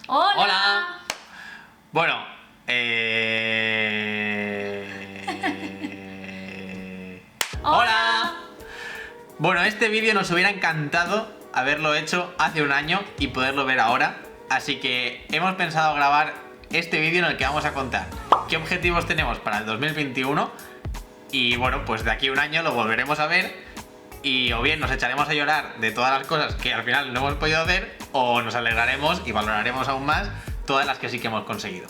¡Hola! ¡Hola! Bueno, ¡Hola! Bueno, este vídeo nos hubiera encantado haberlo hecho hace un año y poderlo ver ahora. Así que hemos pensado grabar este vídeo en el que vamos a contar qué objetivos tenemos para el 2021. Y bueno, pues de aquí a un año lo volveremos a ver. Y o bien nos echaremos a llorar de todas las cosas que al final no hemos podido hacer, o nos alegraremos y valoraremos aún más todas las que sí que hemos conseguido.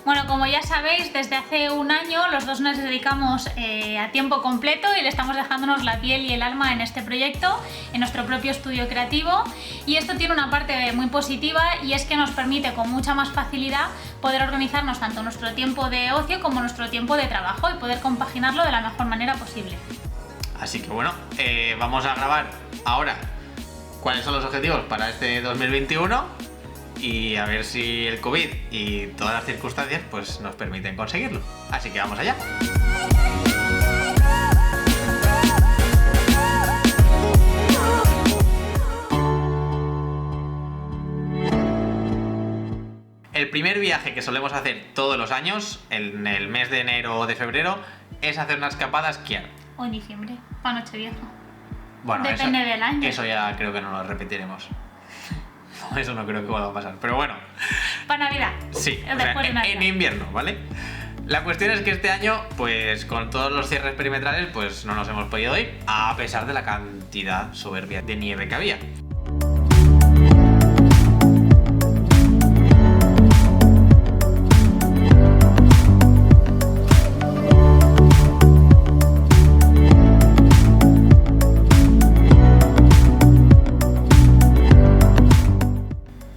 Bueno, como ya sabéis, desde hace un año los dos nos dedicamos a tiempo completo y le estamos dejándonos la piel y el alma en este proyecto, en nuestro propio estudio creativo. Y esto tiene una parte muy positiva, y es que nos permite con mucha más facilidad poder organizarnos tanto nuestro tiempo de ocio como nuestro tiempo de trabajo y poder compaginarlo de la mejor manera posible. Así que bueno, vamos a grabar ahora cuáles son los objetivos para este 2021 y a ver si el COVID y todas las circunstancias pues nos permiten conseguirlo. Así que vamos allá. El primer viaje que solemos hacer todos los años, en el mes de enero o de febrero, es hacer una escapada a esquiar. O en diciembre, para Nochevieja. Bueno, Depende del año. Eso ya creo que no lo repetiremos. Eso no creo que vuelva a pasar. Pero bueno. Para Navidad. Sí, Después de Navidad. en invierno, ¿vale? La cuestión es que este año, pues con todos los cierres perimetrales, pues no nos hemos podido ir, a pesar de la cantidad soberbia de nieve que había.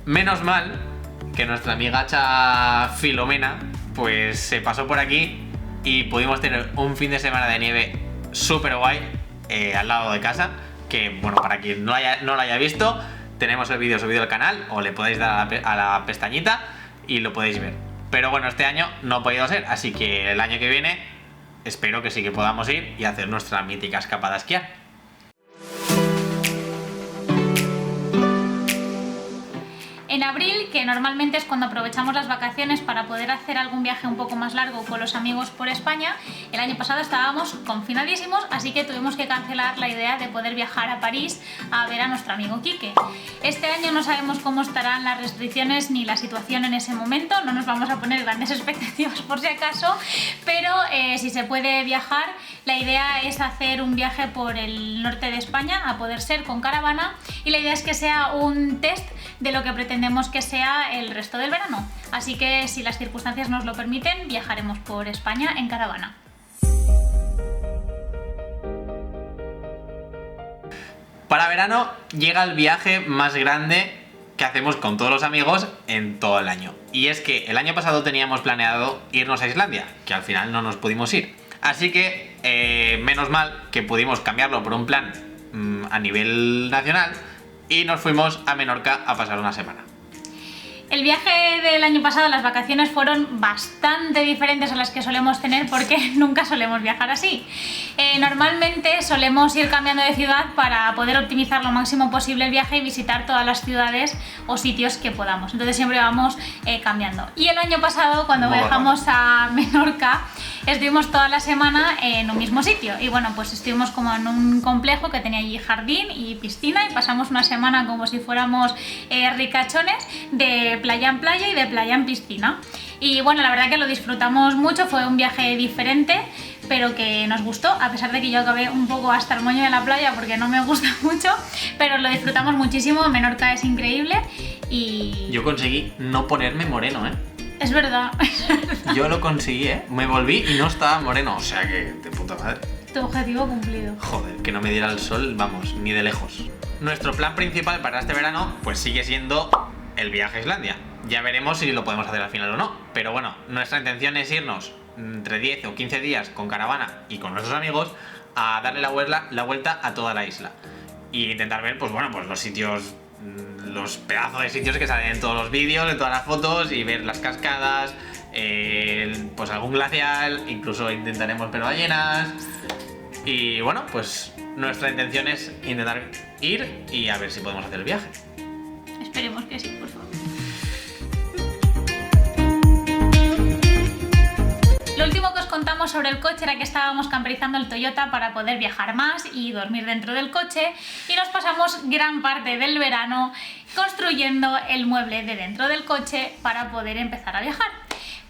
Menos mal que nuestra amigacha Filomena pues se pasó por aquí y pudimos tener un fin de semana de nieve súper guay al lado de casa, que bueno, para quien no lo haya visto, tenemos el vídeo subido al canal, o le podéis dar a la pestañita y lo podéis ver. Pero bueno, este año no ha podido ser, así que el año que viene espero que sí que podamos ir y hacer nuestra mítica escapada a esquiar. En abril, que normalmente es cuando aprovechamos las vacaciones para poder hacer algún viaje un poco más largo con los amigos por España, el año pasado estábamos confinadísimos, así que tuvimos que cancelar la idea de poder viajar a París a ver a nuestro amigo Quique. Este año no sabemos cómo estarán las restricciones ni la situación en ese momento, no nos vamos a poner grandes expectativas por si acaso, pero si se puede viajar, la idea es hacer un viaje por el norte de España, a poder ser con caravana, y la idea es que sea un test de lo que pretendemos que sea el resto del verano. Así que si las circunstancias nos lo permiten, viajaremos por España en caravana. Para verano llega el viaje más grande que hacemos con todos los amigos en todo el año. Y es que el año pasado teníamos planeado irnos a Islandia, que al final no nos pudimos ir. Así que menos mal que pudimos cambiarlo por un plan a nivel nacional y nos fuimos a Menorca a pasar una semana. El viaje del año pasado, las vacaciones fueron bastante diferentes a las que solemos tener, porque nunca solemos viajar así. Normalmente solemos ir cambiando de ciudad para poder optimizar lo máximo posible el viaje y visitar todas las ciudades o sitios que podamos. Entonces siempre vamos cambiando. Y el año pasado, cuando viajamos a Menorca, estuvimos toda la semana en un mismo sitio. Y bueno, pues estuvimos como en un complejo que tenía allí jardín y piscina, y pasamos una semana como si fuéramos ricachones, de playa en playa y de playa en piscina. Y bueno, la verdad que lo disfrutamos mucho, fue un viaje diferente, pero que nos gustó, a pesar de que yo acabé un poco hasta el moño de la playa porque no me gusta mucho, pero lo disfrutamos muchísimo. Menorca es increíble y... Yo conseguí no ponerme moreno, ¿eh? Es verdad. Yo lo conseguí, ¿eh? Me volví y no estaba moreno, o sea que de puta madre. Tu objetivo cumplido. Joder, que no me diera el sol, vamos, ni de lejos. Nuestro plan principal para este verano pues sigue siendo el viaje a Islandia. Ya veremos si lo podemos hacer al final o no, pero bueno, nuestra intención es irnos entre 10 o 15 días con caravana y con nuestros amigos a darle la vuelta a toda la isla y intentar ver, pues bueno, pues los sitios, los pedazos de sitios que salen en todos los vídeos, en todas las fotos, y ver las cascadas, pues algún glacial, incluso intentaremos ver ballenas. Y bueno, pues nuestra intención es intentar ir y a ver si podemos hacer el viaje. Esperemos que sí, por favor. comentábamos sobre el coche era que estábamos camperizando el Toyota para poder viajar más y dormir dentro del coche, y nos pasamos gran parte del verano construyendo el mueble de dentro del coche para poder empezar a viajar.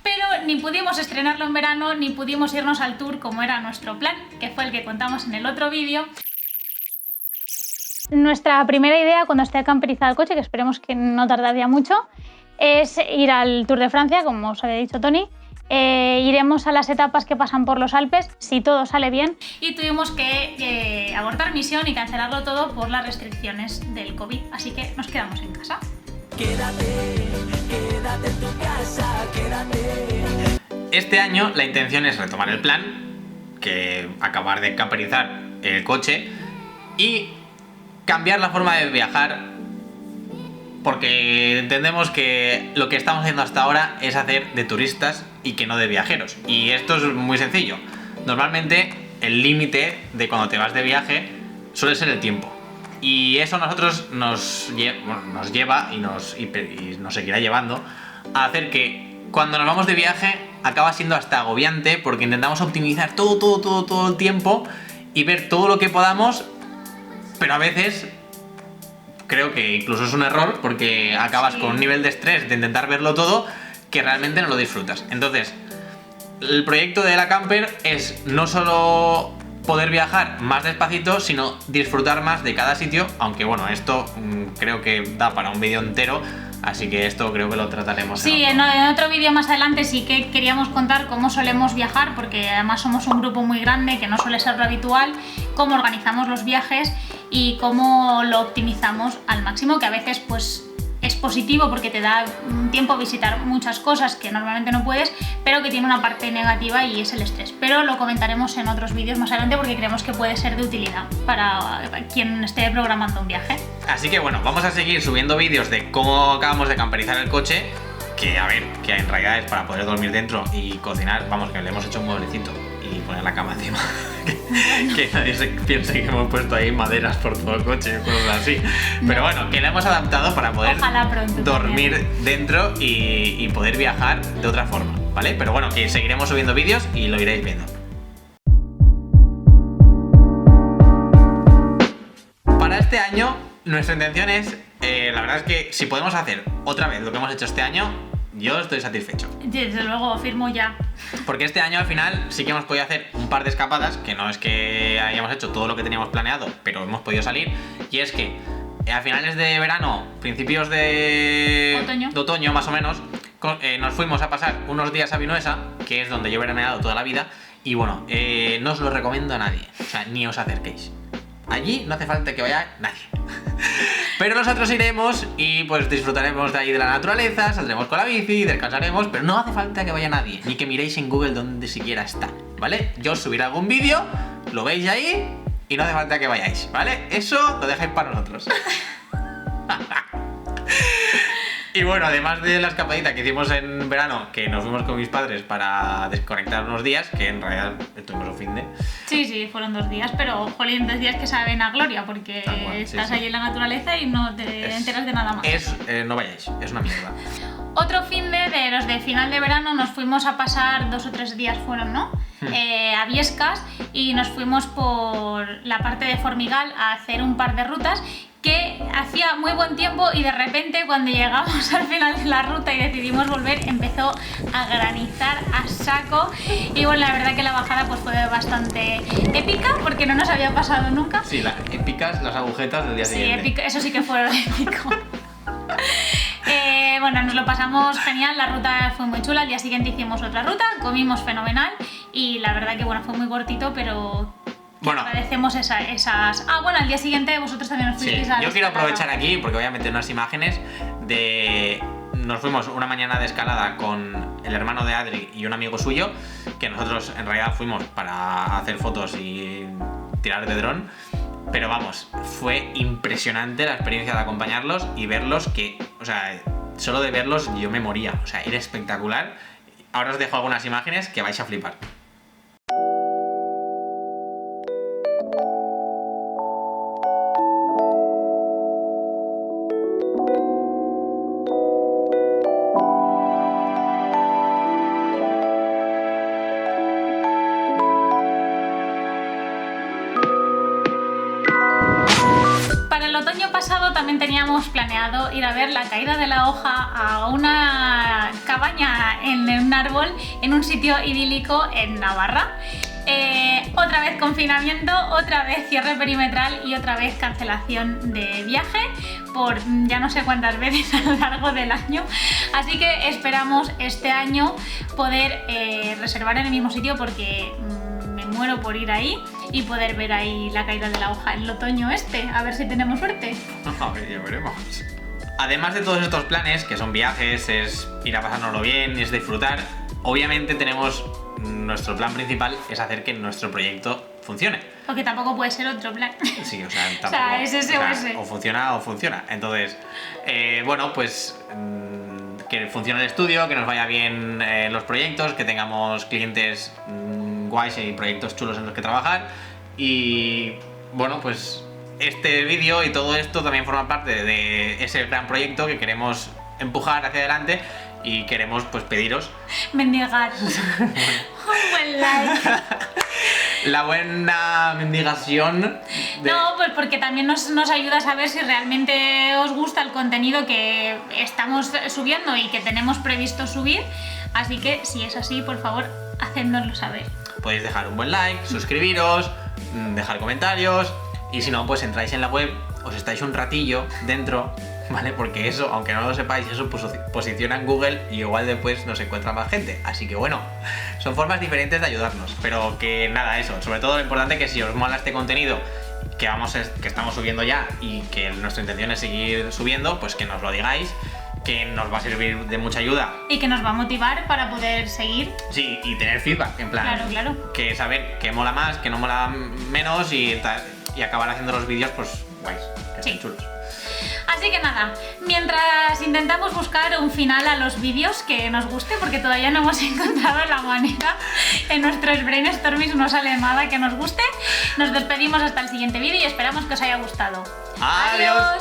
Pero ni pudimos estrenarlo en verano ni pudimos irnos al tour como era nuestro plan, que fue el que contamos en el otro vídeo. Nuestra primera idea cuando esté camperizado el coche, que esperemos que no tardaría mucho, es ir al Tour de Francia, como os había dicho Tony. Iremos a las etapas que pasan por los Alpes, si todo sale bien. Y tuvimos que abortar misión y cancelarlo todo por las restricciones del COVID, así que nos quedamos en casa. Quédate en tu casa, quédate. Este año la intención es retomar el plan, que acabar de camperizar el coche y cambiar la forma de viajar, porque entendemos que lo que estamos haciendo hasta ahora es hacer de turistas y que no de viajeros. Y esto es muy sencillo. Normalmente el límite de cuando te vas de viaje suele ser el tiempo. Y eso a nosotros nos lleva y nos seguirá llevando a hacer que cuando nos vamos de viaje acaba siendo hasta agobiante, porque intentamos optimizar todo el tiempo y ver todo lo que podamos, pero a veces creo que incluso es un error, porque acabas con un nivel de estrés de intentar verlo todo que realmente no lo disfrutas. Entonces, el proyecto de la camper es no solo poder viajar más despacito, sino disfrutar más de cada sitio, aunque bueno, esto creo que da para un vídeo entero, así que esto creo que lo trataremos. Sí, en otro vídeo más adelante sí que queríamos contar cómo solemos viajar, porque además somos un grupo muy grande que no suele ser lo habitual, cómo organizamos los viajes y cómo lo optimizamos al máximo, que a veces pues es positivo porque te da tiempo a visitar muchas cosas que normalmente no puedes, pero que tiene una parte negativa y es el estrés. Pero lo comentaremos en otros vídeos más adelante porque creemos que puede ser de utilidad para quien esté programando un viaje. Así que bueno, vamos a seguir subiendo vídeos de cómo acabamos de camperizar el coche, que a ver, que en realidad es para poder dormir dentro y cocinar. Vamos, que le hemos hecho un mueblecito y poner la cama encima. Que nadie se piense que hemos puesto ahí maderas por todo el coche o cosas así. Pero bueno, que le hemos adaptado para poder dormir dentro y poder viajar de otra forma, ¿vale? Pero bueno, que seguiremos subiendo vídeos y lo iréis viendo. Para este año, nuestra intención es, la verdad es que si podemos hacer otra vez lo que hemos hecho este año, yo estoy satisfecho. Desde luego, firmo ya. Porque este año al final sí que hemos podido hacer un par de escapadas, que no es que hayamos hecho todo lo que teníamos planeado, pero hemos podido salir. Y es que a finales de verano, principios de otoño más o menos, nos fuimos a pasar unos días a Vinuesa, que es donde yo he veraneado toda la vida. Y bueno, no os lo recomiendo a nadie, o sea, ni os acerquéis. Allí no hace falta que vaya nadie. Pero nosotros iremos y pues disfrutaremos de ahí de la naturaleza, saldremos con la bici, descansaremos, pero no hace falta que vaya nadie, ni que miréis en Google donde siquiera está, ¿vale? Yo os subiré algún vídeo, lo veis ahí y no hace falta que vayáis, ¿vale? Eso lo dejáis para nosotros. Y bueno, además de la escapadita que hicimos en verano, que nos fuimos con mis padres para desconectar unos días, que en realidad estuvimos un fin de... Sí, fueron 2 días, pero jolín, 2 días que saben a gloria, porque estás ahí en la naturaleza y no te enteras de nada más. No vayáis, es una mierda. Otro fin de los de final de verano nos fuimos a pasar 2 o 3 días fueron, ¿no? A Viescas, y nos fuimos por la parte de Formigal a hacer un par de rutas que hacía muy buen tiempo y de repente cuando llegamos al final de la ruta y decidimos volver empezó a granizar a saco, y bueno, la verdad que la bajada pues fue bastante épica porque no nos había pasado nunca. Sí, épicas las agujetas del día siguiente. Sí, eso sí que fue épico. Bueno, nos lo pasamos genial, la ruta fue muy chula, al día siguiente hicimos otra ruta, comimos fenomenal y la verdad que bueno, fue muy cortito, pero... Bueno, agradecemos esas... Ah, bueno, al día siguiente vosotros también os fuisteis a... Yo quiero aprovechar aquí, porque voy a meter unas imágenes de... Nos fuimos una mañana de escalada con el hermano de Adri y un amigo suyo, que nosotros en realidad fuimos para hacer fotos y tirar de dron. Pero vamos, fue impresionante la experiencia de acompañarlos y verlos que... O sea, solo de verlos yo me moría. O sea, era espectacular. Ahora os dejo algunas imágenes que vais a flipar. otoño pasado también teníamos planeado ir a ver la caída de la hoja a una cabaña en un árbol en un sitio idílico en Navarra. Otra vez confinamiento, otra vez cierre perimetral y otra vez cancelación de viaje por ya no sé cuántas veces a lo largo del año. Así que esperamos este año poder reservar en el mismo sitio porque me muero por ir ahí y poder ver ahí la caída de la hoja en el otoño a ver si tenemos suerte. A ver, ya veremos. Además de todos estos planes, que son viajes, es ir a pasárnoslo bien, es disfrutar, obviamente tenemos nuestro plan principal, es hacer que nuestro proyecto funcione. Porque tampoco puede ser otro plan. Sí, o sea, tampoco, O sea, es ese o ese. O funciona o funciona. Entonces, bueno, pues que funcione el estudio, que nos vaya bien los proyectos, que tengamos clientes guays y proyectos chulos en los que trabajar. Y bueno, pues este vídeo y todo esto también forma parte de ese gran proyecto que queremos empujar hacia adelante y queremos pues pediros Mendigar. Un buen like. la buena mendigación de... No, pues porque también nos ayuda a saber si realmente os gusta el contenido que estamos subiendo y que tenemos previsto subir. Así que si es así, por favor, hacednoslo saber. Podéis dejar un buen like, suscribiros, dejar comentarios y si no, pues entráis en la web, os estáis un ratillo dentro, ¿vale? Porque eso, aunque no lo sepáis, eso posiciona en Google y igual después nos encuentra más gente. Así que bueno, son formas diferentes de ayudarnos. Pero que nada, eso. Sobre todo lo importante que si os mola este contenido que estamos subiendo ya y que nuestra intención es seguir subiendo, pues que nos lo digáis, que nos va a servir de mucha ayuda. Y que nos va a motivar para poder seguir. Sí, y tener feedback, en plan. Claro, claro. Que saber qué mola más, qué no mola menos y acabar haciendo los vídeos, pues guays, que Sí. estén chulos. Así que nada, mientras intentamos buscar un final a los vídeos que nos guste, porque todavía no hemos encontrado la manera, en nuestros brainstormings no sale nada que nos guste, nos despedimos hasta el siguiente vídeo y esperamos que os haya gustado. ¡Adiós!